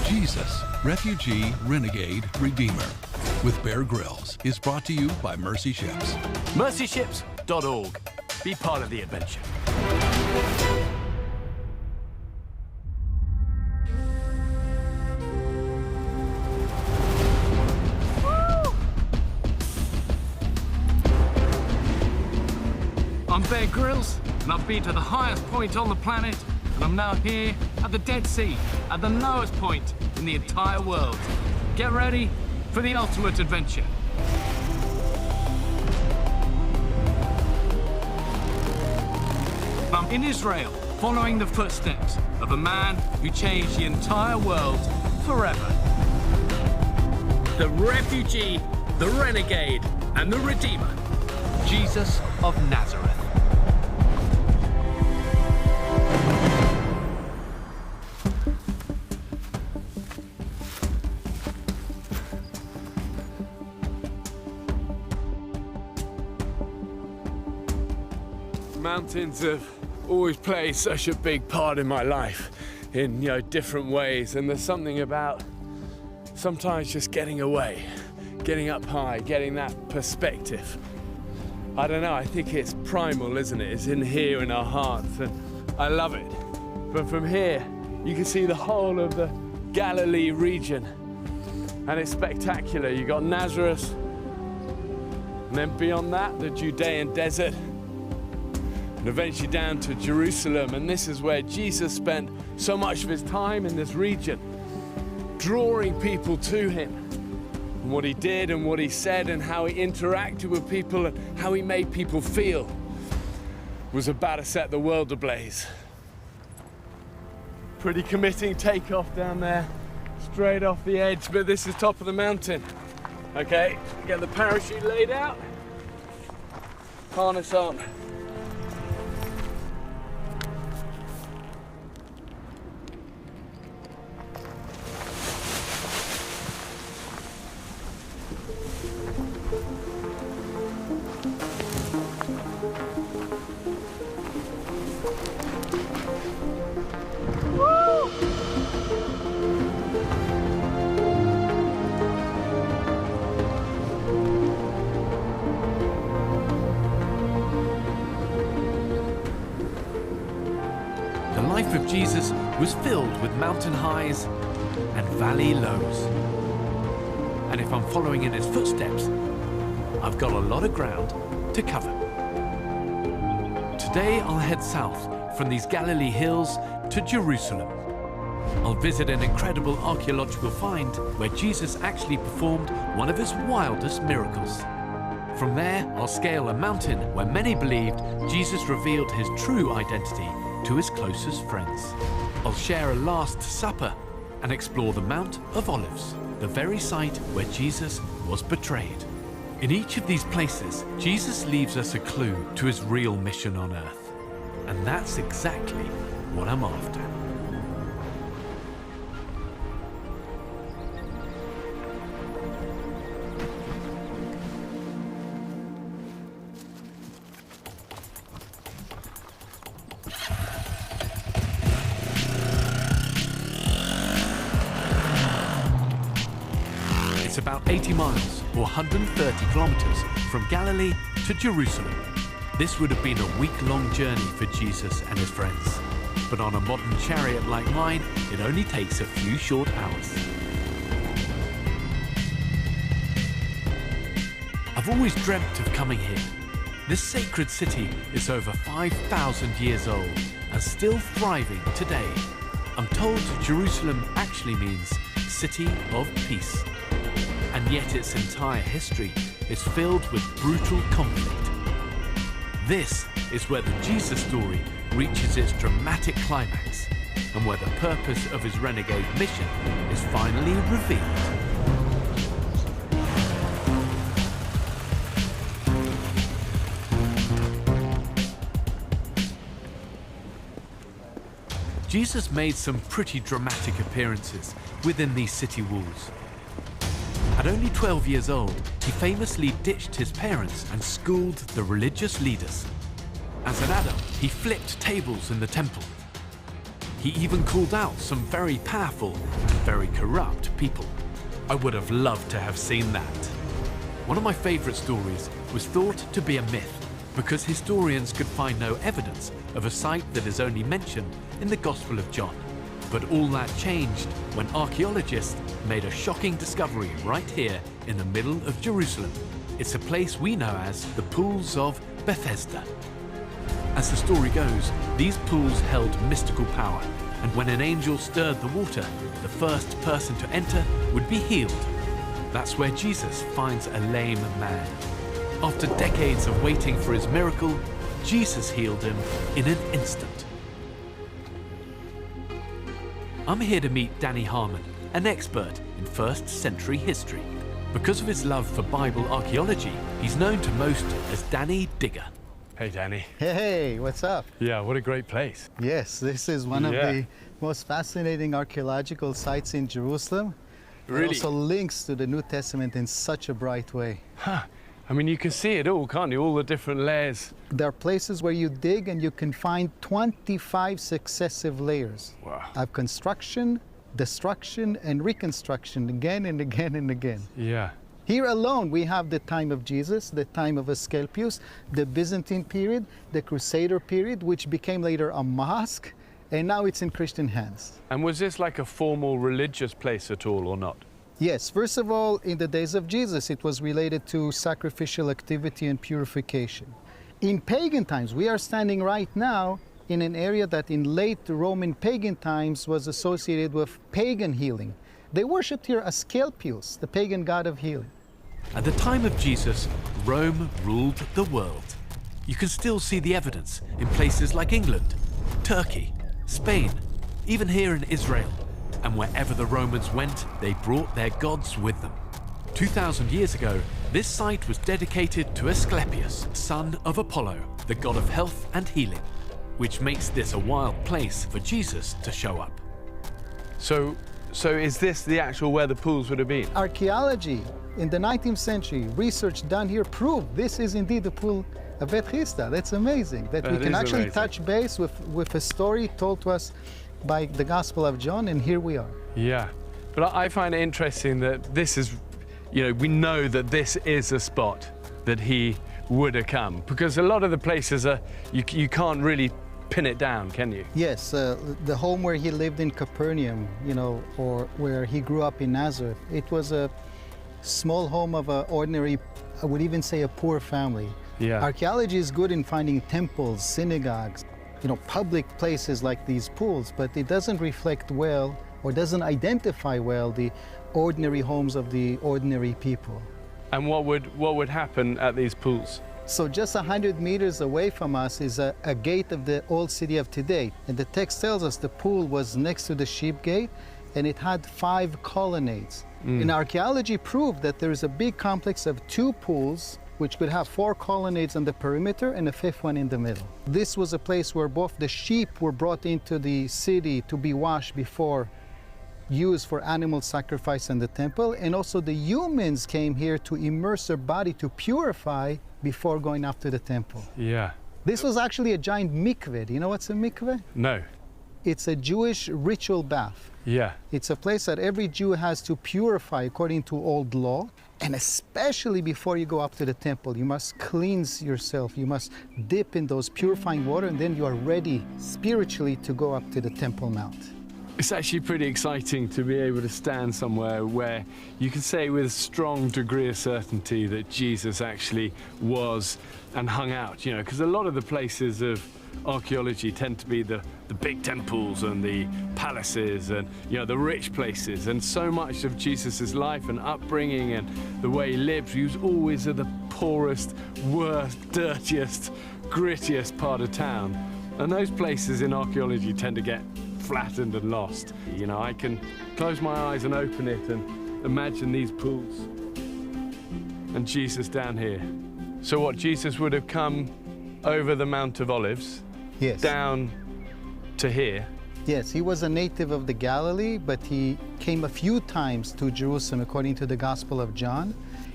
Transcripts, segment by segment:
Jesus, Refugee, Renegade, Redeemer with Bear Grylls is brought to you by Mercy Ships. mercyships.org. Be part of the adventure. I'm Bear Grylls, and I've been to the highest point on the planet, and I'm now here at the Dead Sea, at the lowest point in the entire world. Get ready for the ultimate adventure. I'm in Israel, following the footsteps of a man who changed the entire world forever. The Refugee, the Renegade, and the Redeemer, Jesus of Nazareth. Mountains have always played such a big part in my life in, different ways, and there's something about sometimes just getting away, getting up high, getting that perspective. I don't know, I think it's primal, isn't it? It's in here in our hearts, and I love it. But from here, you can see the whole of the Galilee region, and it's spectacular. You got Nazareth, and then beyond that, the Judean desert, and eventually down to Jerusalem. And this is where Jesus spent so much of his time in this region, drawing people to him, and what he did and what he said and how he interacted with people and how he made people feel was about to set the world ablaze. Pretty committing takeoff down there, straight off the edge, but this is top of the mountain. Okay, get the parachute laid out, harness on. The life of Jesus was filled with mountain highs and valley lows. And if I'm following in his footsteps, I've got a lot of ground to cover. Today I'll head south from these Galilee hills to Jerusalem. I'll visit an incredible archaeological find where Jesus actually performed one of his wildest miracles. From there, I'll scale a mountain where many believed Jesus revealed his true identity to his closest friends. I'll share a Last Supper and explore the Mount of Olives, the very site where Jesus was betrayed. In each of these places, Jesus leaves us a clue to his real mission on earth. And that's exactly what I'm after. It's about 80 miles or 130 kilometers from Galilee to Jerusalem. This would have been a week-long journey for Jesus and his friends. But on a modern chariot like mine, it only takes a few short hours. I've always dreamt of coming here. This sacred city is over 5,000 years old and still thriving today. I'm told Jerusalem actually means City of Peace. And yet its entire history is filled with brutal conflict. This is where the Jesus story reaches its dramatic climax, and where the purpose of his renegade mission is finally revealed. Jesus made some pretty dramatic appearances within these city walls. At only 12 years old, he famously ditched his parents and schooled the religious leaders. As an adult, he flipped tables in the temple. He even called out some very powerful and very corrupt people. I would have loved to have seen that. One of my favourite stories was thought to be a myth because historians could find no evidence of a site that is only mentioned in the Gospel of John. But all that changed when archaeologists made a shocking discovery right here in the middle of Jerusalem. It's a place we know as the Pools of Bethesda. As the story goes, these pools held mystical power, and when an angel stirred the water, the first person to enter would be healed. That's where Jesus finds a lame man. After decades of waiting for his miracle, Jesus healed him in an instant. I'm here to meet Danny Harmon, an expert in 1st century history. Because of his love for Bible archaeology, he's known to most as Danny Digger. Hey, Danny. Hey, what's up? Yeah, what a great place. Yes, this is one of the most fascinating archaeological sites in Jerusalem. Really? It also links to the New Testament in such a bright way. Huh. I mean, you can see it all, can't you? All the different layers. There are places where you dig and you can find 25 successive layers of construction, destruction, and reconstruction again and again and again. Yeah. Here alone, we have the time of Jesus, the time of Asclepius, the Byzantine period, the Crusader period, which became later a mosque, and now it's in Christian hands. And was this like a formal religious place at all, or not? Yes, first of all, in the days of Jesus, it was related to sacrificial activity and purification. In pagan times, we are standing right now in an area that in late Roman pagan times was associated with pagan healing. They worshipped here Asclepius, the pagan god of healing. At the time of Jesus, Rome ruled the world. You can still see the evidence in places like England, Turkey, Spain, even here in Israel. And wherever the Romans went, they brought their gods with them. 2,000 years ago, this site was dedicated to Asclepius, son of Apollo, the god of health and healing, which makes this a wild place for Jesus to show up. So is this the actual where the pools would have been? Archaeology in the 19th century, research done here proved this is indeed the pool of Bethesda. That's amazing, that we can actually touch base with a story told to us by the Gospel of John, and here we are. Yeah, but I find it interesting that this is, we know that this is a spot that he would have come, because a lot of the places are, you can't really pin it down, can you? Yes, the home where he lived in Capernaum, or where he grew up in Nazareth, it was a small home of an ordinary, I would even say a poor family. Yeah. Archaeology is good in finding temples, synagogues, public places like these pools, but it doesn't reflect well or doesn't identify well the ordinary homes of the ordinary people. And what would happen at these pools? So just 100 meters away from us is a gate of the old city of today. And the text tells us the pool was next to the sheep gate and it had 5 colonnades. And archaeology proved that there is a big complex of 2 pools which could have 4 colonnades on the perimeter and a 5th one in the middle. This was a place where both the sheep were brought into the city to be washed before used for animal sacrifice in the temple, and also the humans came here to immerse their body to purify before going up to the temple. Yeah. This was actually a giant mikveh. Do you know what's a mikveh? No. It's a Jewish ritual bath. Yeah. It's a place that every Jew has to purify according to old law, and especially before you go up to the temple, you must cleanse yourself. You must dip in those purifying water, and then you are ready spiritually to go up to the Temple Mount. It's actually pretty exciting to be able to stand somewhere where you can say with a strong degree of certainty that Jesus actually was and hung out, because a lot of the places of archaeology tend to be the big temples and the palaces and the rich places, and so much of Jesus's life and upbringing and the way he lived, he was always at the poorest, worst, dirtiest, grittiest part of town. And those places in archaeology tend to get flattened and lost. I can close my eyes and open it and imagine these pools and Jesus down here. So what, Jesus would have come over the Mount of Olives, Yes. down to here? Yes, he was a native of the Galilee, but he came a few times to Jerusalem according to the Gospel of John.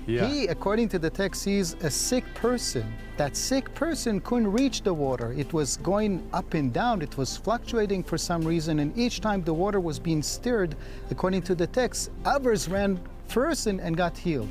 Yeah. He, according to the text, sees a sick person. That sick person couldn't reach the water. It was going up and down. It was fluctuating for some reason. And each time the water was being stirred, according to the text, others ran first and got healed.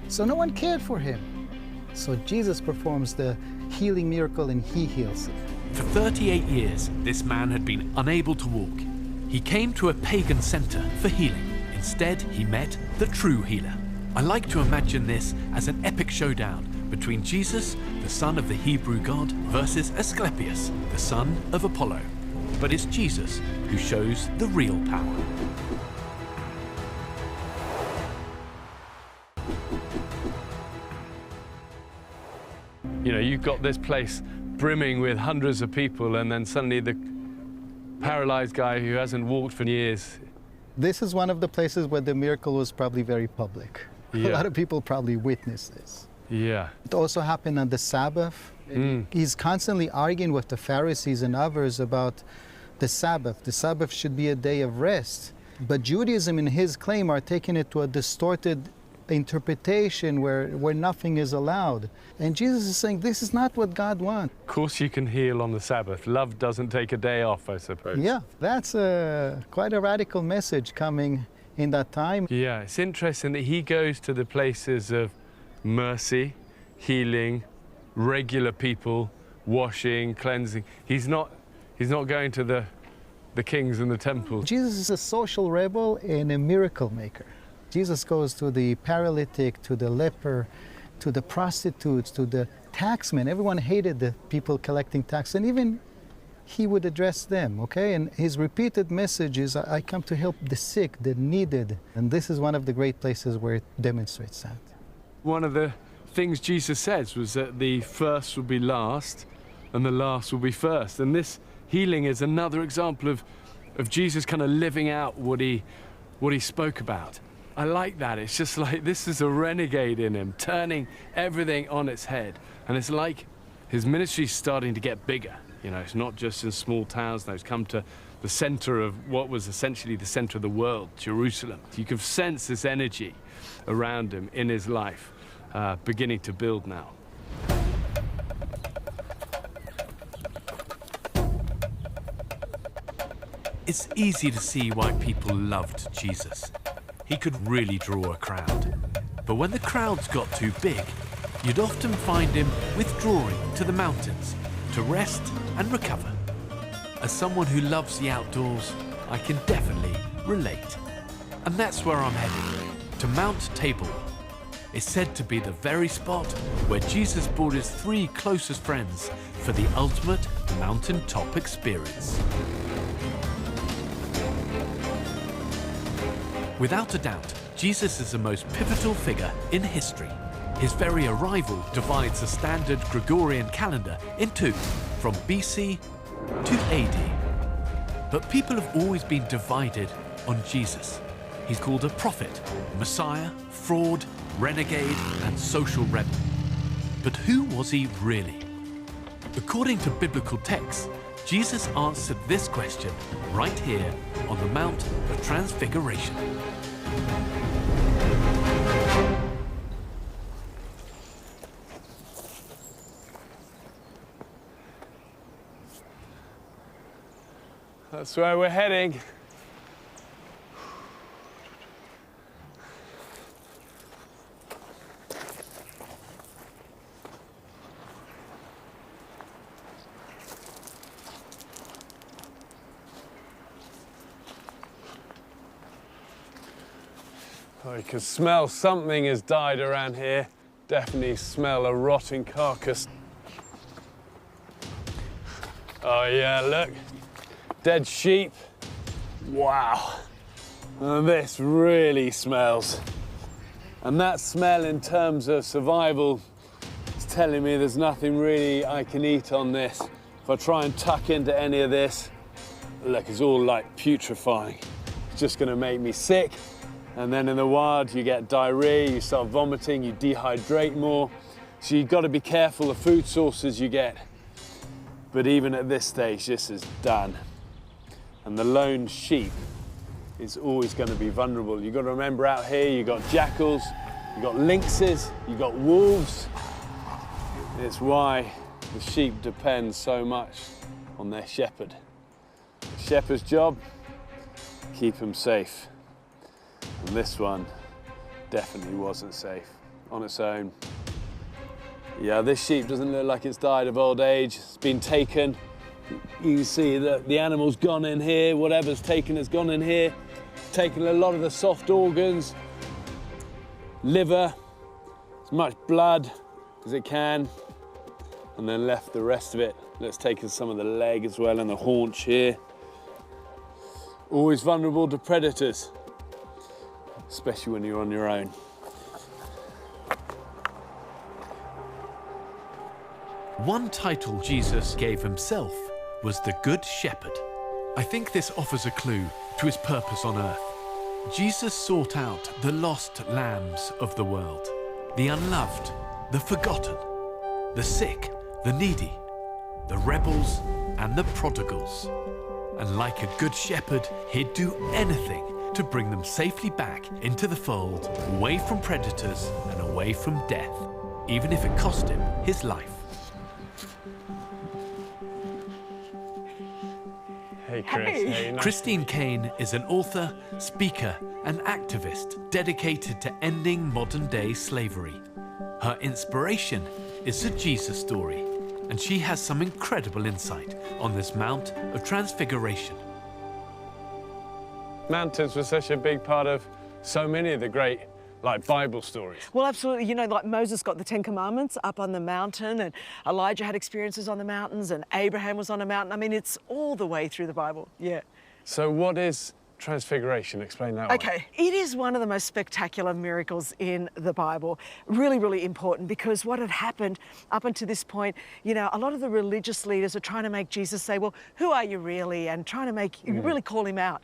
So no one cared for him. So Jesus performs the healing miracle and he heals him. For 38 years, this man had been unable to walk. He came to a pagan center for healing. Instead, he met the true healer. I like to imagine this as an epic showdown between Jesus, the son of the Hebrew god, versus Asclepius, the son of Apollo. But it's Jesus who shows the real power. You know, you've got this place brimming with hundreds of people, and then suddenly the paralyzed guy who hasn't walked for years. This is one of the places where the miracle was probably very public. Yeah. A lot of people probably witnessed this. Yeah. It also happened on the Sabbath. He's constantly arguing with the Pharisees and others about the Sabbath. The Sabbath should be a day of rest. But Judaism, in his claim, are taking it to a distorted interpretation where nothing is allowed. And Jesus is saying, this is not what God wants. Of course you can heal on the Sabbath. Love doesn't take a day off, I suppose. Yeah, that's quite a radical message coming in that time. Yeah, it's interesting that he goes to the places of mercy, healing, regular people, washing, cleansing. He's not going to the kings and the temples. Jesus is a social rebel and a miracle maker. Jesus goes to the paralytic, to the leper, to the prostitutes, to the taxmen. Everyone hated the people collecting tax, and even he would address them, okay? And his repeated message is, I come to help the sick, the needed. And this is one of the great places where it demonstrates that. One of the things Jesus says was that the first will be last and the last will be first. And this healing is another example of Jesus kind of living out what he spoke about. I like that. It's just like, this is a renegade in him, turning everything on its head. And it's like his ministry's starting to get bigger. You know, it's not just in small towns now. It's come to the center of what was essentially the center of the world, Jerusalem. You can sense this energy around him in his life, beginning to build now. It's easy to see why people loved Jesus. He could really draw a crowd. But when the crowds got too big, you'd often find him withdrawing to the mountains to rest and recover. As someone who loves the outdoors, I can definitely relate. And that's where I'm headed, to Mount Tabor. It's said to be the very spot where Jesus brought his 3 closest friends for the ultimate mountaintop experience. Without a doubt, Jesus is the most pivotal figure in history. His very arrival divides the standard Gregorian calendar in 2, from BC to AD. But people have always been divided on Jesus. He's called a prophet, Messiah, fraud, renegade, and social rebel. But who was he really? According to biblical texts, Jesus answered this question right here on the Mount of Transfiguration. That's where we're heading. Oh, you can smell something has died around here. Definitely smell a rotting carcass. Oh yeah, look. Dead sheep. Wow. And this really smells. And that smell in terms of survival is telling me there's nothing really I can eat on this. If I try and tuck into any of this, look, it's all like putrefying. It's just gonna make me sick. And then in the wild, you get diarrhea, you start vomiting, you dehydrate more. So you've got to be careful of food sources you get. But even at this stage, this is done. And the lone sheep is always going to be vulnerable. You've got to remember out here, you've got jackals, you've got lynxes, you've got wolves. It's why the sheep depend so much on their shepherd. The shepherd's job, keep them safe. And this one definitely wasn't safe on its own. Yeah, this sheep doesn't look like it's died of old age. It's been taken. You can see that the animal's gone in here. Whatever's taken has gone in here. Taken a lot of the soft organs, liver, as much blood as it can, and then left the rest of it. Let's take some of the leg as well and the haunch here. Always vulnerable to predators, especially when you're on your own. One title Jesus gave himself was the Good Shepherd. I think this offers a clue to his purpose on earth. Jesus sought out the lost lambs of the world, the unloved, the forgotten, the sick, the needy, the rebels, and the prodigals. And like a good shepherd, he'd do anything to bring them safely back into the fold, away from predators and away from death, even if it cost him his life. Hey, Chris. Hey, nice. Christine Kane is an author, speaker, and activist dedicated to ending modern-day slavery. Her inspiration is the Jesus story, and she has some incredible insight on this Mount of Transfiguration. Mountains were such a big part of so many of the great Bible stories. Well, absolutely. You know, like Moses got the 10 Commandments up on the mountain, and Elijah had experiences on the mountains, and Abraham was on a mountain. I mean, it's all the way through the Bible, yeah. So what is Transfiguration? Explain that one. Okay, it is one of the most spectacular miracles in the Bible. Really, really important, because what had happened up until this point, you know, a lot of the religious leaders are trying to make Jesus say, well, who are you really? And trying to make, really call him out.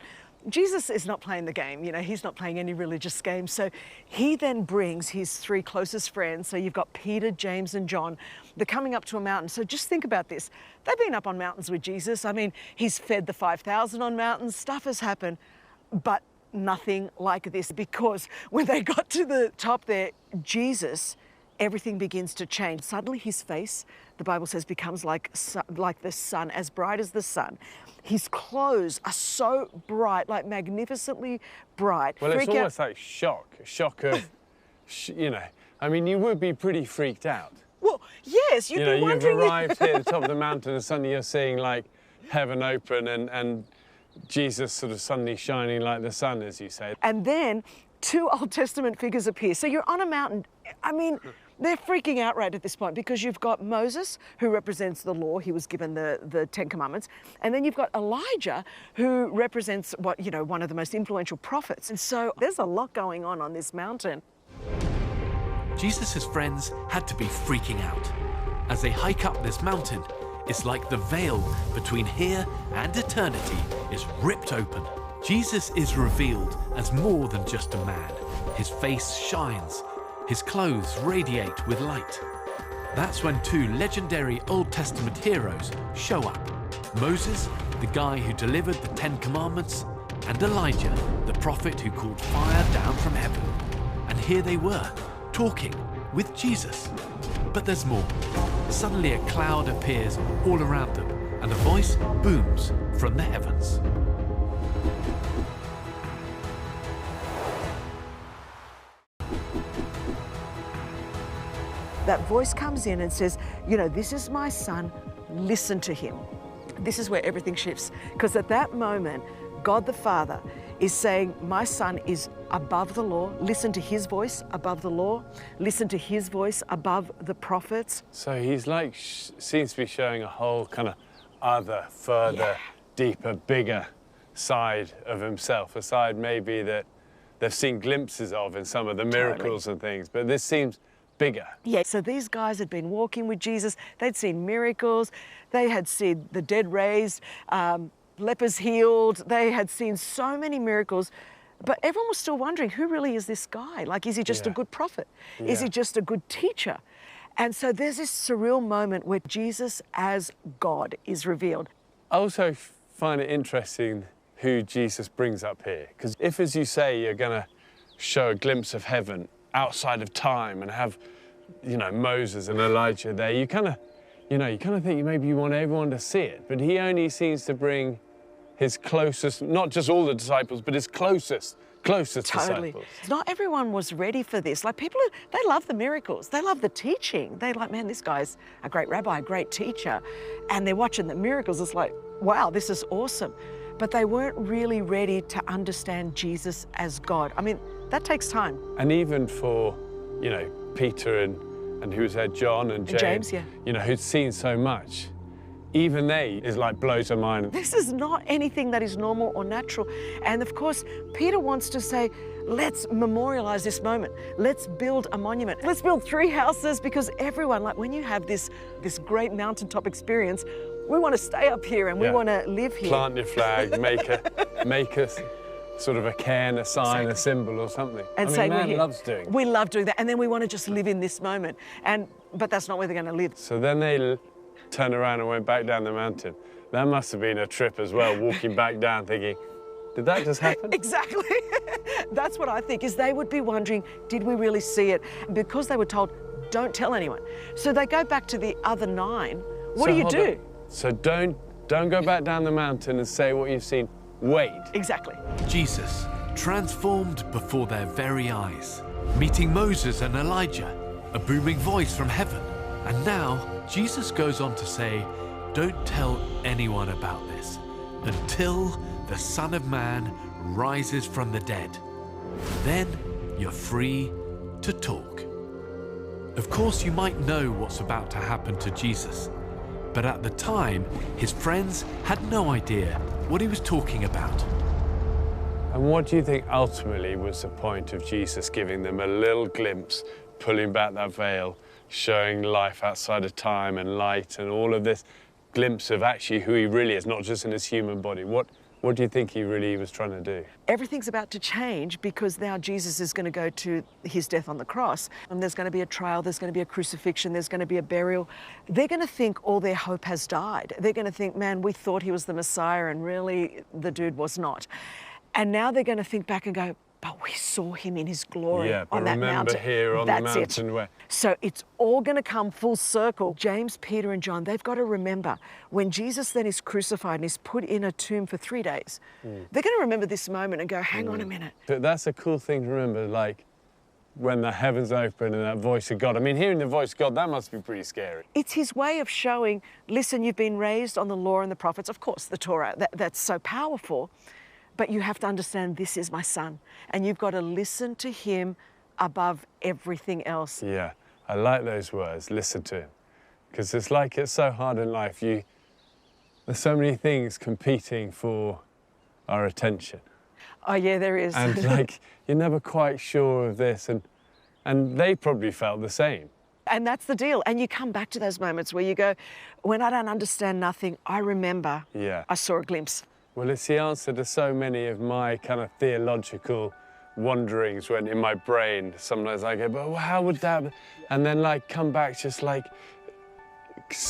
Jesus is not playing the game, you know, he's not playing any religious game. So he then brings his 3 closest friends. So you've got Peter, James, and John. They're coming up to a mountain. So just think about this. They've been up on mountains with Jesus. I mean, he's fed the 5,000 on mountains. Stuff has happened, but nothing like this, because when they got to the top there, Jesus, everything begins to change. Suddenly his face, the Bible says, becomes like the sun, as bright as the sun. His clothes are so bright, like magnificently bright. Well, it's almost like a shock of, you know, I mean, you would be pretty freaked out. Well, yes, you'd be wondering. You've arrived here at the top of the mountain and suddenly you're seeing like heaven open and Jesus sort of suddenly shining like the sun, as you say. And then 2 Old Testament figures appear. So you're on a mountain. I mean, they're freaking out right at this point, because you've got Moses, who represents the law. He was given the 10 Commandments. And then you've got Elijah, who represents one of the most influential prophets. And so there's a lot going on this mountain. Jesus' friends had to be freaking out. As they hike up this mountain, it's like the veil between here and eternity is ripped open. Jesus is revealed as more than just a man. His face shines. His clothes radiate with light. That's when 2 legendary Old Testament heroes show up. Moses, the guy who delivered the 10 Commandments, and Elijah, the prophet who called fire down from heaven. And here they were, talking with Jesus. But there's more. Suddenly a cloud appears all around them, and a voice booms from the heavens. That voice comes in and says, you know, this is my son, listen to him. This is where everything shifts, because at that moment, God the Father is saying, my son is above the law. Listen to his voice above the law. Listen to his voice above the prophets. So he's like, seems to be showing a whole kind of other, further, deeper, bigger side of himself, a side maybe that they've seen glimpses of in some of the miracles and things, but this seems bigger. Yeah, so these guys had been walking with Jesus. They'd seen miracles. They had seen the dead raised, lepers healed. They had seen so many miracles, but everyone was still wondering, who really is this guy? Like, is he just a good prophet? Is he just a good teacher? And so there's this surreal moment where Jesus as God is revealed. I also find it interesting who Jesus brings up here, because if, as you say, you're going to show a glimpse of heaven, outside of time and have, you know, Moses and Elijah there, you kind of think maybe you want everyone to see it, but he only seems to bring his closest, not just all the disciples, but his closest disciples. Not everyone was ready for this. Like people, they love the miracles. They love the teaching. They like, man, this guy's a great rabbi, a great teacher. And they're watching the miracles. It's like, wow, this is awesome. But they weren't really ready to understand Jesus as God. I mean, that takes time. And even for, you know, Peter and who's there, John and James, yeah. You know, who'd seen so much, even they is like blows their mind. This is not anything that is normal or natural. And of course, Peter wants to say, let's memorialize this moment. Let's build a monument. Let's build 3 houses, because everyone, like when you have this great mountaintop experience, we want to stay up here and we want to live here. Plant your flag, make a sort of a cairn, a sign, a symbol or something. And I say mean, man loves doing it. We love doing that. And then we want to just live in this moment. But that's not where they're going to live. So then they turned around and went back down the mountain. That must have been a trip as well, walking back down thinking, did that just happen? Exactly. That's what I think, is they would be wondering, did we really see it? Because they were told, don't tell anyone. So they go back to the other 9. What do you do? So don't go back down the mountain and say what you've seen. Wait. Exactly. Jesus, transformed before their very eyes, meeting Moses and Elijah, a booming voice from heaven. And now, Jesus goes on to say, don't tell anyone about this until the Son of Man rises from the dead. Then you're free to talk. Of course, you might know what's about to happen to Jesus, but at the time, his friends had no idea what he was talking about. And what do you think ultimately was the point of Jesus giving them a little glimpse, pulling back that veil, showing life outside of time and light and all of this glimpse of actually who he really is, not just in his human body? What do you think he really was trying to do? Everything's about to change, because now Jesus is going to go to his death on the cross, and there's going to be a trial, there's going to be a crucifixion, there's going to be a burial. They're going to think all their hope has died. They're going to think, man, we thought he was the Messiah and really the dude was not. And now they're going to think back and go, but we saw him in his glory on that mountain. Remember here on the mountain where... So it's all going to come full circle. James, Peter and John, they've got to remember, when Jesus then is crucified and is put in a tomb for 3 days, they're going to remember this moment and go, hang on a minute. But that's a cool thing to remember, like when the heavens open and that voice of God. I mean, hearing the voice of God, that must be pretty scary. It's his way of showing, listen, you've been raised on the law and the prophets. Of course, the Torah, that's so powerful. But you have to understand, this is my son. And you've got to listen to him above everything else. Yeah, I like those words, listen to him. Because it's like, it's so hard in life. There's so many things competing for our attention. Oh yeah, there is. And like, you're never quite sure of this. And they probably felt the same. And that's the deal. And you come back to those moments where you go, when I don't understand nothing, I remember I saw a glimpse. Well, it's the answer to so many of my kind of theological wanderings when in my brain, sometimes I go, but how would that... And then like come back just like,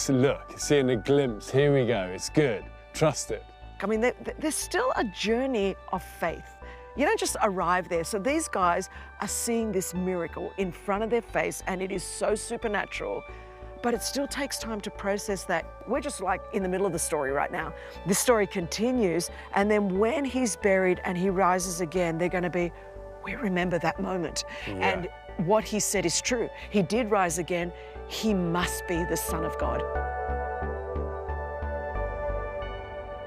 look, seeing a glimpse, here we go, it's good, trust it. I mean, there's still a journey of faith. You don't just arrive there. So these guys are seeing this miracle in front of their face, and it is so supernatural. But it still takes time to process that. We're just like in the middle of the story right now. The story continues, and then when he's buried and he rises again, they're going to be, we remember that moment. Yeah. And what he said is true. He did rise again. He must be the Son of God.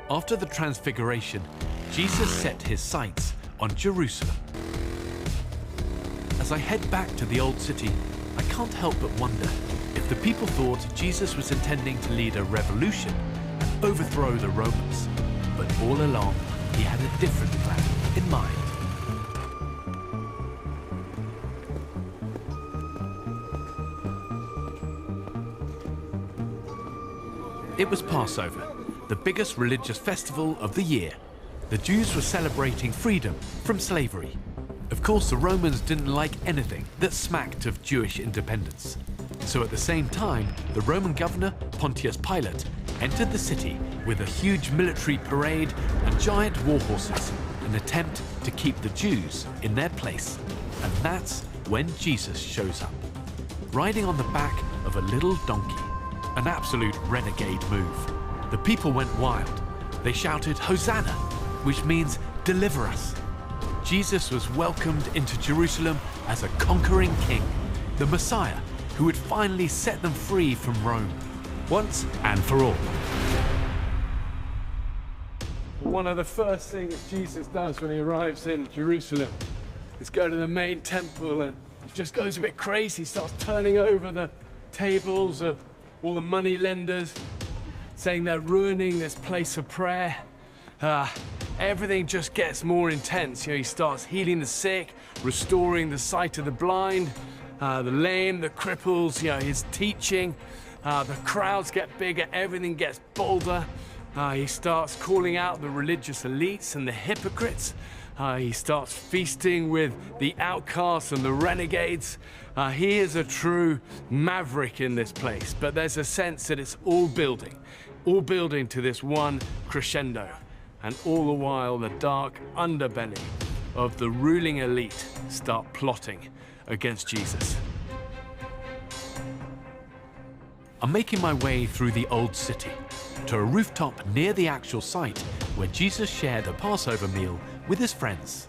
After the Transfiguration, Jesus set his sights on Jerusalem. As I head back to the old city, I can't help but wonder if the people thought Jesus was intending to lead a revolution and overthrow the Romans. But all along, he had a different plan in mind. It was Passover, the biggest religious festival of the year. The Jews were celebrating freedom from slavery. Of course, the Romans didn't like anything that smacked of Jewish independence. So at the same time, the Roman governor, Pontius Pilate, entered the city with a huge military parade and giant war horses, an attempt to keep the Jews in their place. And that's when Jesus shows up, riding on the back of a little donkey. An absolute renegade move. The people went wild. They shouted, "Hosanna," which means "deliver us." Jesus was welcomed into Jerusalem as a conquering king, the Messiah who would finally set them free from Rome, once and for all. One of the first things Jesus does when he arrives in Jerusalem is go to the main temple, and he just goes a bit crazy. He starts turning over the tables of all the money lenders, saying they're ruining this place of prayer. Everything just gets more intense. You know, he starts healing the sick, restoring the sight of the blind, the lame, the cripples. You know, his teaching. The crowds get bigger, everything gets bolder. He starts calling out the religious elites and the hypocrites. He starts feasting with the outcasts and the renegades. He is a true maverick in this place, but there's a sense that it's all building to this one crescendo. And all the while, the dark underbelly of the ruling elite start plotting against Jesus. I'm making my way through the old city to a rooftop near the actual site where Jesus shared a Passover meal with his friends.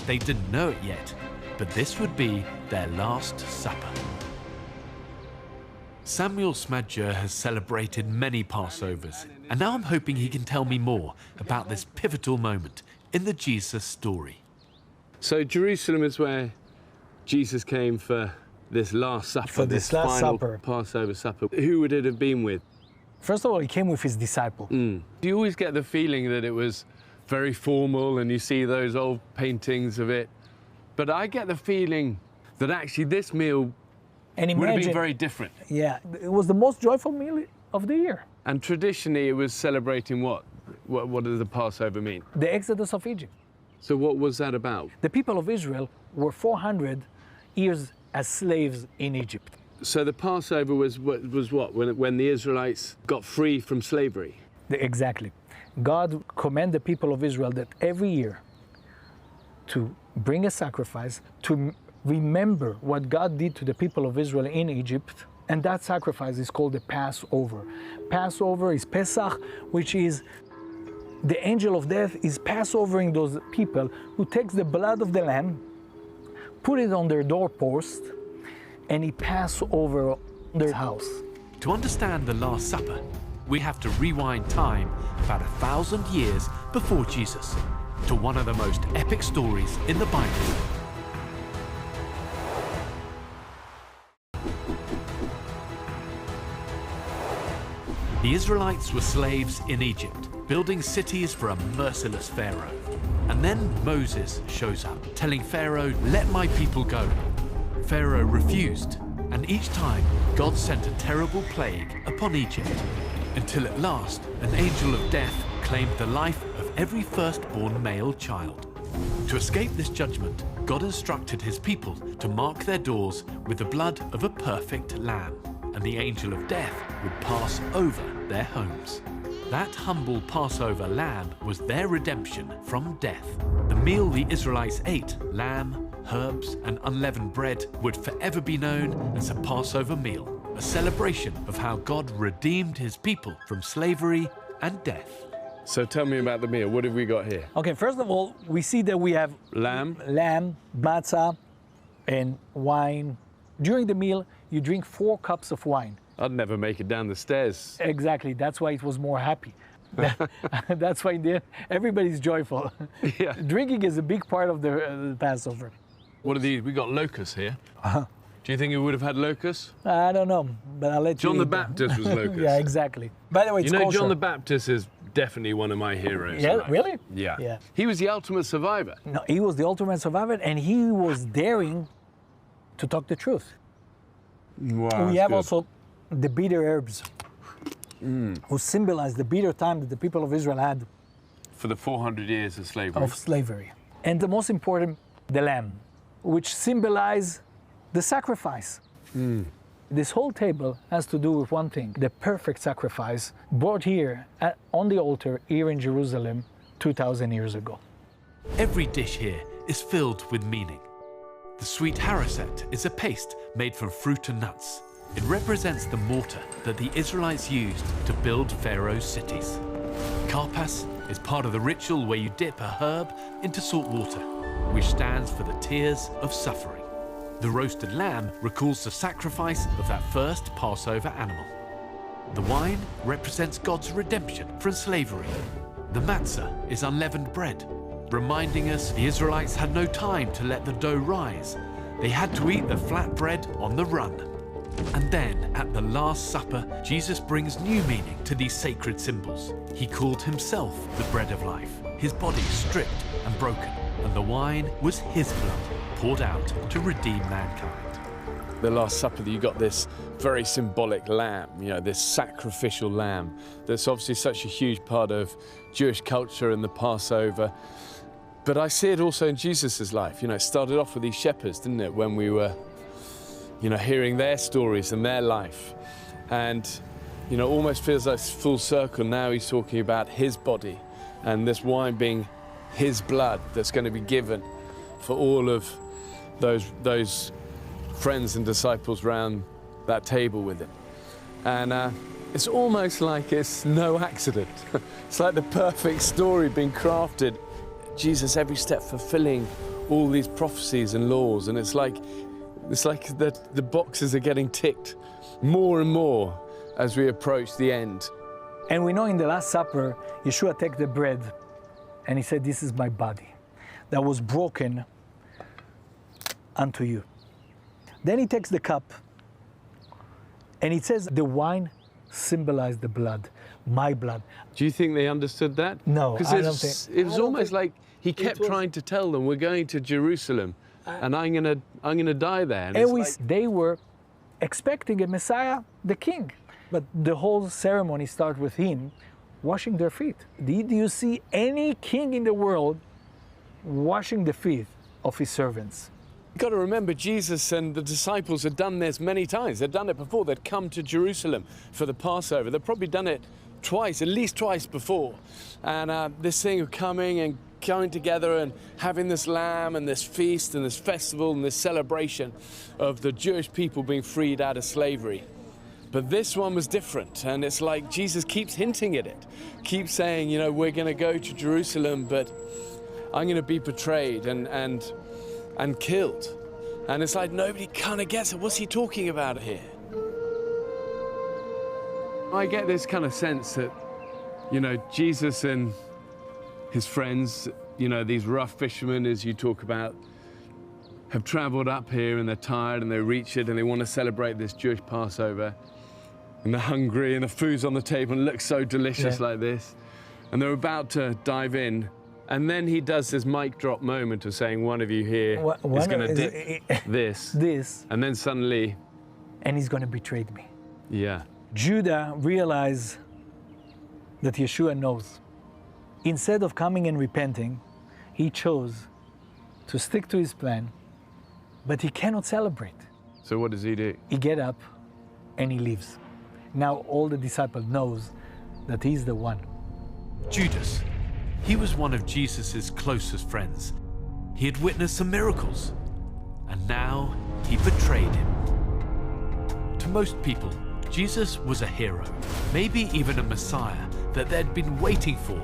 They didn't know it yet, but this would be their Last Supper. Samuel Smadger has celebrated many Passovers, and now I'm hoping he can tell me more about this pivotal moment in the Jesus story. So Jerusalem is where Jesus came for this Last Supper, For this Last final Supper. Passover supper. Who would it have been with? First of all, he came with his disciple. Do you always get the feeling that it was very formal and you see those old paintings of it? But I get the feeling that actually this meal And would have been imagine, very different. yeah, it was the most joyful meal of the year. And traditionally it was celebrating what? What does the Passover mean? The Exodus of Egypt. So what was that about? The people of Israel were 400 years as slaves in Egypt. So the Passover was what? When the Israelites got free from slavery? Exactly. God commanded the people of Israel that every year to bring a sacrifice to remember what God did to the people of Israel in Egypt. And that sacrifice is called the Passover. Passover is Pesach, which is the angel of death is Passovering those people who takes the blood of the lamb, put it on their doorpost, and he pass over their house. To understand the Last Supper, we have to rewind time about 1,000 years before Jesus to one of the most epic stories in the Bible. The Israelites were slaves in Egypt, building cities for a merciless Pharaoh. And then Moses shows up, telling Pharaoh, "Let my people go." Pharaoh refused, and each time God sent a terrible plague upon Egypt, until at last an angel of death claimed the life of every firstborn male child. To escape this judgment, God instructed his people to mark their doors with the blood of a perfect lamb, and the angel of death would pass over their homes. That humble Passover lamb was their redemption from death. The meal the Israelites ate, lamb, herbs, and unleavened bread, would forever be known as a Passover meal, a celebration of how God redeemed his people from slavery and death. So tell me about the meal. What have we got here? Okay, first of all, we see that we have Lamb. matzah, and wine. During the meal, you drink 4 cups of wine. I'd never make it down the stairs. Exactly, that's why it was more happy. That's why everybody's joyful. Yeah. Drinking is a big part of the Passover. What are these? We got locusts here. Do you think it would have had locusts? I don't know, but I'll let you John the eat them. Baptist was locust. Yeah, exactly. By the way, it's You know, kosher. John the Baptist is definitely one of my heroes. Yeah, in life. really? Yeah. Yeah. He was the ultimate survivor. No, he was the ultimate survivor, and he was daring to talk the truth. Wow. We have also the bitter herbs, who symbolize the bitter time that the people of Israel had For the 400 years of slavery. of slavery. And the most important, the lamb, which symbolize the sacrifice. This whole table has to do with one thing, the perfect sacrifice brought here on the altar here in Jerusalem 2,000 years ago. Every dish here is filled with meaning. The sweet haricet is a paste made from fruit and nuts. It represents the mortar that the Israelites used to build Pharaoh's cities. Karpas is part of the ritual where you dip a herb into salt water, which stands for the tears of suffering. The roasted lamb recalls the sacrifice of that first Passover animal. The wine represents God's redemption from slavery. The matzah is unleavened bread, reminding us the Israelites had no time to let the dough rise. They had to eat the flat bread on the run. And then, at the Last Supper, Jesus brings new meaning to these sacred symbols. He called himself the bread of life, his body stripped and broken, and the wine was his blood, poured out to redeem mankind. The Last Supper, you got this very symbolic lamb, this sacrificial lamb that's obviously such a huge part of Jewish culture and the Passover. But I see it also in Jesus' life. It started off with these shepherds, didn't it, when we were hearing their stories and their life. And, almost feels like full circle. Now he's talking about his body and this wine being his blood that's going to be given for all of those friends and disciples round that table with him. And it's almost like it's no accident. It's like the perfect story being crafted. Jesus every step fulfilling all these prophecies and laws, and it's like the boxes are getting ticked more and more as we approach the end. And we know in the Last Supper, Yeshua took the bread and he said, "This is my body that was broken unto you." Then he takes the cup and it says the wine symbolized the blood, my blood. Do you think they understood that? No, because I don't think. It was almost like he kept trying to tell them, "We're going to Jerusalem, and I'm gonna die there." And they were expecting a Messiah, the king, but the whole ceremony started with him washing their feet. Did you see any king in the world washing the feet of his servants? You've got to remember, Jesus and the disciples had done this many times. They'd done it before. They'd come to Jerusalem for the Passover. They'd probably done it twice, at least twice before. And this thing of coming together and having this lamb and this feast and this festival and this celebration of the Jewish people being freed out of slavery. But this one was different, and it's like Jesus keeps hinting at it, keeps saying, we're going to go to Jerusalem, but I'm going to be betrayed and killed. And it's like nobody kind of gets it. What's he talking about here? I get this kind of sense that, Jesus and his friends, these rough fishermen, as you talk about, have traveled up here and they're tired and they reach it and they want to celebrate this Jewish Passover. And they're hungry and the food's on the table and it looks so delicious like this. And they're about to dive in. And then he does this mic drop moment of saying, one of you here is going to dip this. And then suddenly... And he's going to betray me. Yeah. Judah realized that Yeshua knows. Instead of coming and repenting, he chose to stick to his plan, but he cannot celebrate. So what does he do? He get up and he leaves. Now all the disciples knows that he's the one. Judas. He was one of Jesus' closest friends. He had witnessed some miracles, and now he betrayed him. To most people, Jesus was a hero, maybe even a Messiah that they'd been waiting for.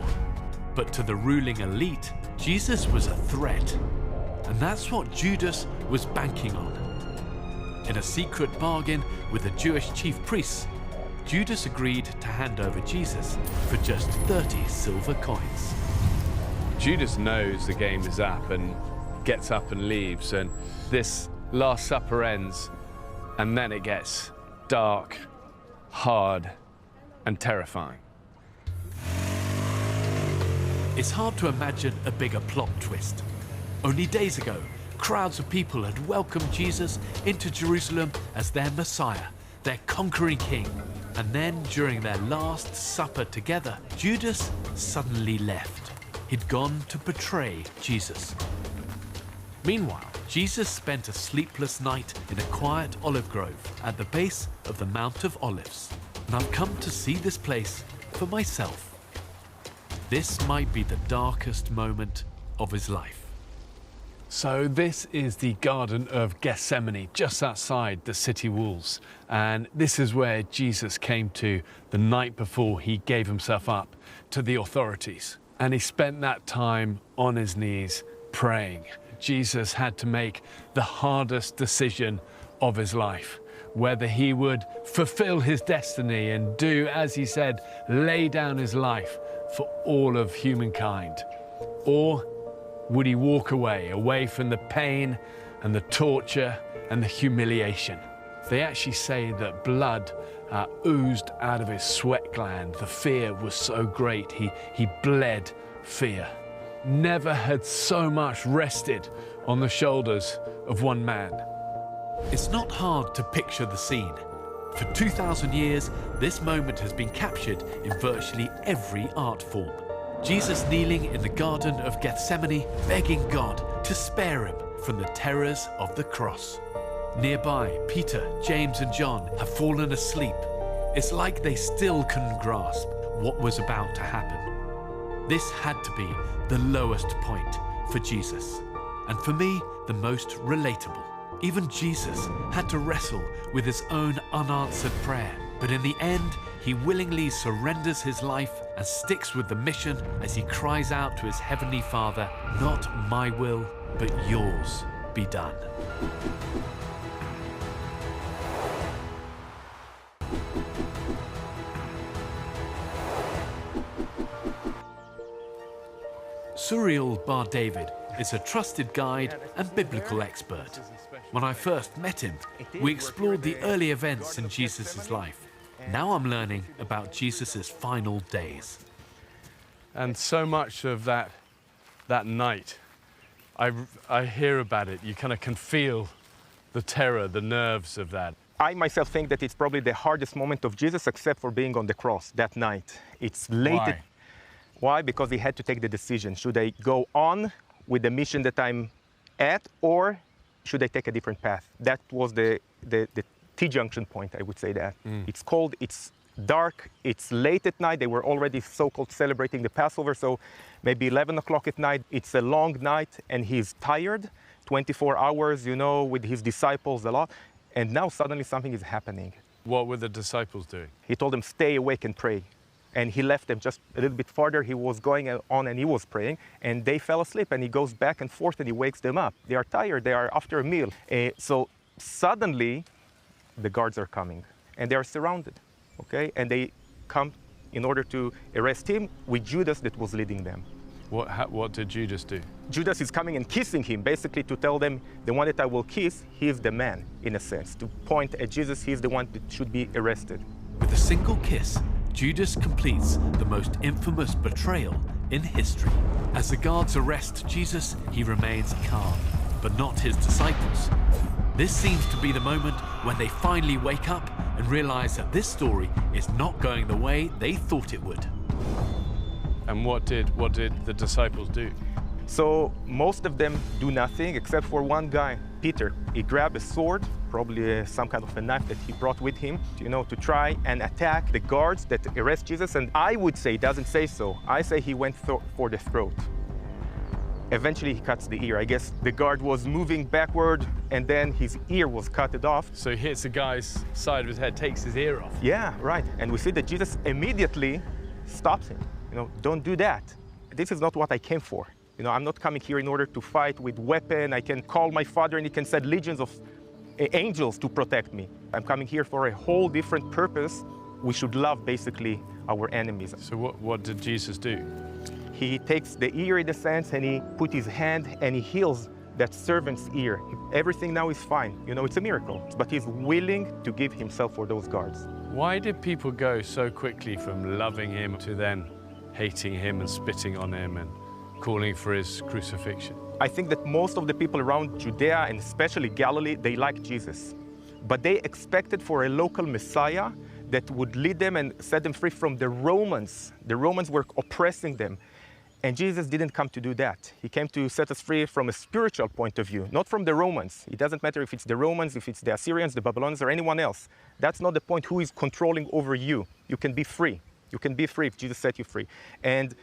But to the ruling elite, Jesus was a threat. And that's what Judas was banking on. In a secret bargain with the Jewish chief priests, Judas agreed to hand over Jesus for just 30 silver coins. Judas knows the game is up and gets up and leaves, and this Last Supper ends, and then it gets dark, hard, and terrifying. It's hard to imagine a bigger plot twist. Only days ago, crowds of people had welcomed Jesus into Jerusalem as their Messiah, their conquering king. And then, during their Last Supper together, Judas suddenly left. He'd gone to betray Jesus. Meanwhile, Jesus spent a sleepless night in a quiet olive grove at the base of the Mount of Olives. And I've come to see this place for myself. This might be the darkest moment of his life. So this is the Garden of Gethsemane, just outside the city walls. And this is where Jesus came to the night before he gave himself up to the authorities. And he spent that time on his knees praying. Jesus had to make the hardest decision of his life, whether he would fulfill his destiny and do, as he said, lay down his life for all of humankind, or would he walk away from the pain and the torture and the humiliation? They actually say that blood oozed out of his sweat gland. The fear was so great, he bled fear. Never had so much rested on the shoulders of one man. It's not hard to picture the scene. For 2,000 years, this moment has been captured in virtually every art form. Jesus kneeling in the Garden of Gethsemane, begging God to spare him from the terrors of the cross. Nearby, Peter, James and John have fallen asleep. It's like they still couldn't grasp what was about to happen. This had to be the lowest point for Jesus, and for me, the most relatable. Even Jesus had to wrestle with his own unanswered prayer, but in the end, he willingly surrenders his life and sticks with the mission as he cries out to his heavenly Father, "Not my will, but yours be done." Suriel Bar David is a trusted guide and biblical expert. When I first met him, we explored the early events in Jesus' life. Now I'm learning about Jesus' final days. And so much of that night, I hear about it. You kind of can feel the terror, the nerves of that. I myself think that it's probably the hardest moment of Jesus, except for being on the cross that night. It's late. Why? Because he had to take the decision. Should I go on with the mission that I'm at, or should I take a different path? That was the T-junction point, I would say that. It's cold, it's dark, it's late at night. They were already so-called celebrating the Passover, so maybe 11 o'clock at night. It's a long night, and he's tired, 24 hours, you know, with his disciples a lot. And now suddenly something is happening. What were the disciples doing? He told them, stay awake and pray. And he left them just a little bit farther. He was going on and he was praying, and they fell asleep, and he goes back and forth and he wakes them up. They are tired, they are after a meal. So suddenly the guards are coming and they are surrounded, okay? And they come in order to arrest him with Judas that was leading them. What did Judas do? Judas is coming and kissing him, basically to tell them, the one that I will kiss, he is the man, in a sense. To point at Jesus, he is the one that should be arrested. With a single kiss, Judas completes the most infamous betrayal in history. As the guards arrest Jesus, he remains calm, but not his disciples. This seems to be the moment when they finally wake up and realize that this story is not going the way they thought it would. And what did the disciples do? So most of them do nothing except for one guy, Peter. He grabbed a sword, probably some kind of a knife that he brought with him, you know, to try and attack the guards that arrest Jesus. And I would say, it doesn't say so, I say he went for the throat. Eventually he cuts the ear. I guess the guard was moving backward and then his ear was cut off. So he hits the guy's side of his head, takes his ear off. Yeah, right. And we see that Jesus immediately stops him. You know, don't do that. This is not what I came for. You know, I'm not coming here in order to fight with weapon. I can call my Father and he can send legions of angels to protect me. I'm coming here for a whole different purpose. We should love, basically, our enemies. So what did Jesus do? He takes the ear, in a sense, and he put his hand and he heals that servant's ear. Everything now is fine. You know, it's a miracle. But he's willing to give himself for those guards. Why did people go so quickly from loving him to then hating him and spitting on him and calling for his crucifixion? I think that most of the people around Judea, and especially Galilee, they liked Jesus. But they expected for a local Messiah that would lead them and set them free from the Romans. The Romans were oppressing them. And Jesus didn't come to do that. He came to set us free from a spiritual point of view, not from the Romans. It doesn't matter if it's the Romans, if it's the Assyrians, the Babylonians, or anyone else. That's not the point, who is controlling over you. You can be free. You can be free if Jesus set you free. And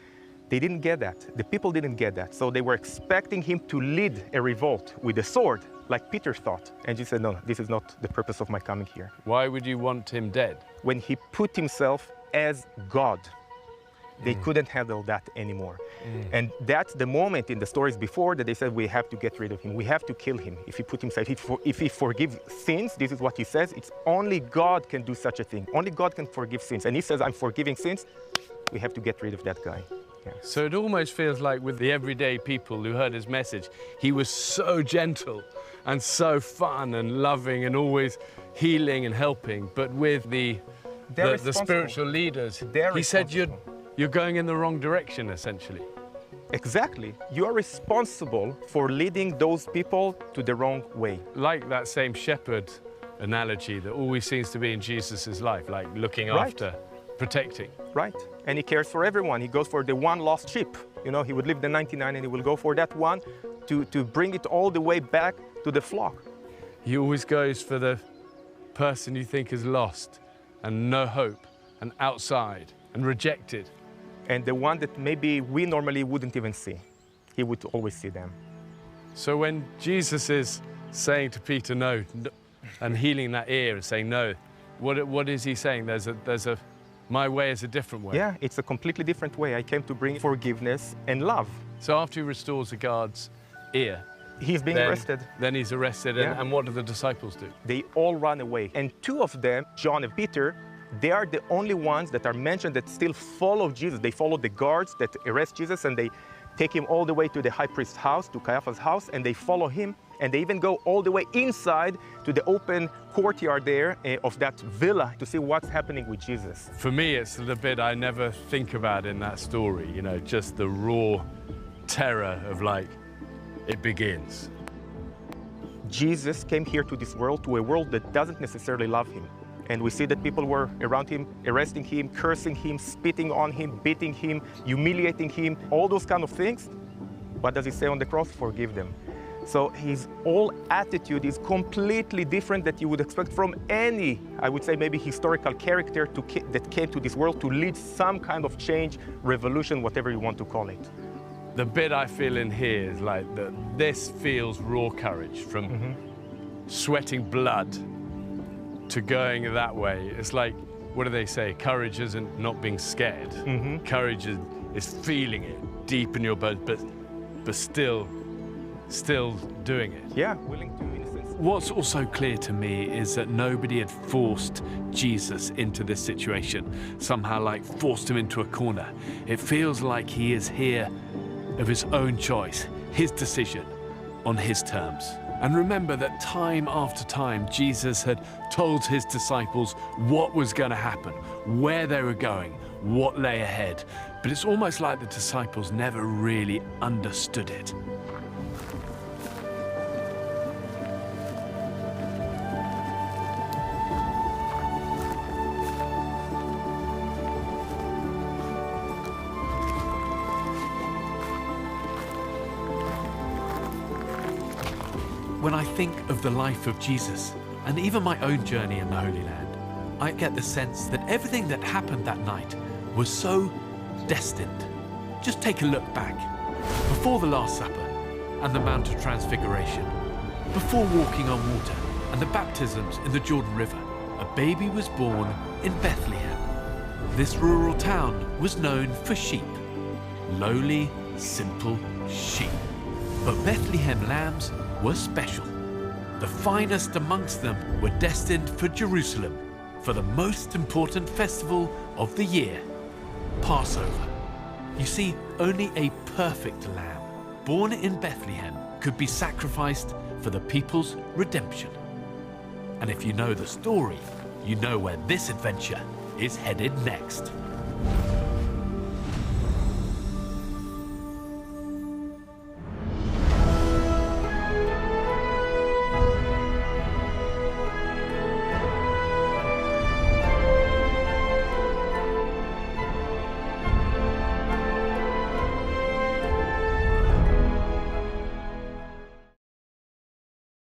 They didn't get that. The people didn't get that. So they were expecting him to lead a revolt with a sword, like Peter thought. And Jesus said, no, this is not the purpose of my coming here. Why would you want him dead? When he put himself as God, they couldn't handle that anymore. And that's the moment in the stories before that they said, we have to get rid of him. We have to kill him. If he put himself, if he forgives sins, this is what he says, it's only God can do such a thing. Only God can forgive sins. And he says, I'm forgiving sins. We have to get rid of that guy. Yeah. So it almost feels like with the everyday people who heard his message, he was so gentle and so fun and loving and always healing and helping. But with the spiritual leaders, he said you're going in the wrong direction, essentially. Exactly. You are responsible for leading those people to the wrong way. Like that same shepherd analogy that always seems to be in Jesus' life, like looking after, protecting. Right. And he cares for everyone. He goes for the one lost sheep. You know, he would leave the 99 and he will go for that one to bring it all the way back to the flock. He always goes for the person you think is lost and no hope and outside and rejected. And the one that maybe we normally wouldn't even see. He would always see them. So when Jesus is saying to Peter no and healing that ear and saying no, what is he saying? My way is a different way. Yeah, it's a completely different way. I came to bring forgiveness and love. So after he restores the guard's ear, he's being arrested. Then he's arrested, and what do the disciples do? They all run away. And two of them, John and Peter, they are the only ones that are mentioned that still follow Jesus. They follow the guards that arrest Jesus, and they take him all the way to the high priest's house, to Caiaphas' house, and they follow him. And they even go all the way inside to the open courtyard there of that villa to see what's happening with Jesus. For me, it's the bit I never think about in that story, you know, just the raw terror of like, it begins. Jesus came here to this world, to a world that doesn't necessarily love him. And we see that people were around him, arresting him, cursing him, spitting on him, beating him, humiliating him, all those kind of things. What does he say on the cross? Forgive them. So his whole attitude is completely different that you would expect from any, I would say maybe historical character that came to this world to lead some kind of change, revolution, whatever you want to call it. The bit I feel in here is like this feels raw courage, from sweating blood to going that way. It's like, what do they say? Courage isn't not being scared. Courage is feeling it deep in your bones, but still doing it. Yeah, willing to, in a sense. What's also clear to me is that nobody had forced Jesus into this situation, somehow like forced him into a corner. It feels like he is here of his own choice, his decision, on his terms. And remember that time after time, Jesus had told his disciples what was going to happen, where they were going, what lay ahead. But it's almost like the disciples never really understood it. When I think of the life of Jesus, and even my own journey in the Holy Land, I get the sense that everything that happened that night was so destined. Just take a look back. Before the Last Supper and the Mount of Transfiguration, before walking on water and the baptisms in the Jordan River, a baby was born in Bethlehem. This rural town was known for sheep. Lowly, simple sheep. But Bethlehem lambs were special. The finest amongst them were destined for Jerusalem, for the most important festival of the year, Passover. You see, only a perfect lamb, born in Bethlehem, could be sacrificed for the people's redemption. And if you know the story, you know where this adventure is headed next.